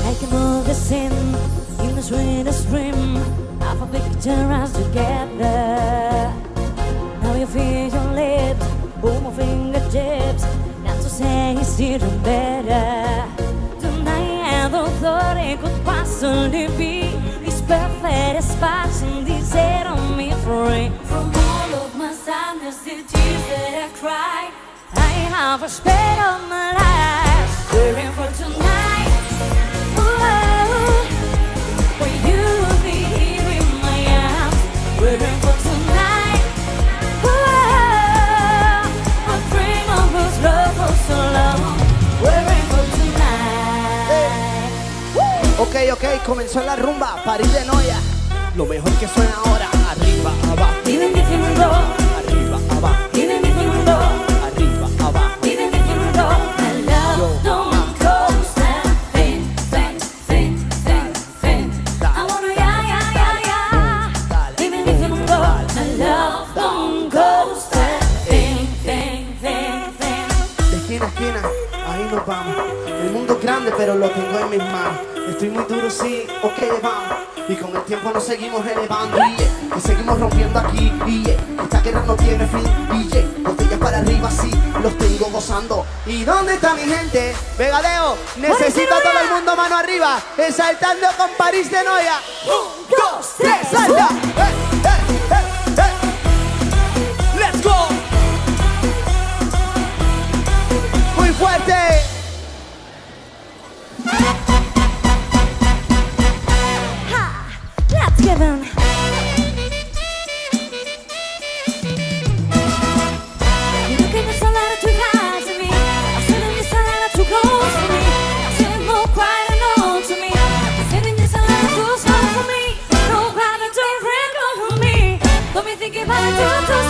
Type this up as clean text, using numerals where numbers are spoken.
Like a movie scene in the sweetest dream of a picture us together. Now you feel your lips, pull my fingertips. Not to say it's even better. Tonight I don't thought it could possibly be this perfect expansion, this set on me free. From all of my sadness, the tears that I cried, I have spent all my life waiting for tonight. Waiting for tonight. I dream of this love for so long. Waiting for tonight. Ok, comenzó la rumba, París de Noia. Lo mejor que suena ahora, arriba, abajo. Even if you know, Arriba, abajo. even if you know, Arriba, abajo. even if you know, I love don't coast and fin. I wanna yeah. Even if you know, I love don't coast and fin. De esquina a esquina, ahí nos vamos. El mundo es grande, pero lo tengo en mis manos. Estoy muy duro, sí, ok, vamos. Y con el tiempo nos seguimos elevando, y seguimos rompiendo aquí, esta guerra no tiene fin, botellas para arriba, sí, los tengo gozando. ¿Y dónde está mi gente? Vegadeo, necesito a todo el mundo mano arriba, exaltando con París de Noia. 1, 2, 3, salta. Let's go. Muy fuerte. Let's give him. You looking at a lot too high to me. I said this a lot too close to me. I said no crying on to me. I said this a lot too slow for me. No crying to red on me. Don't be thinking about it too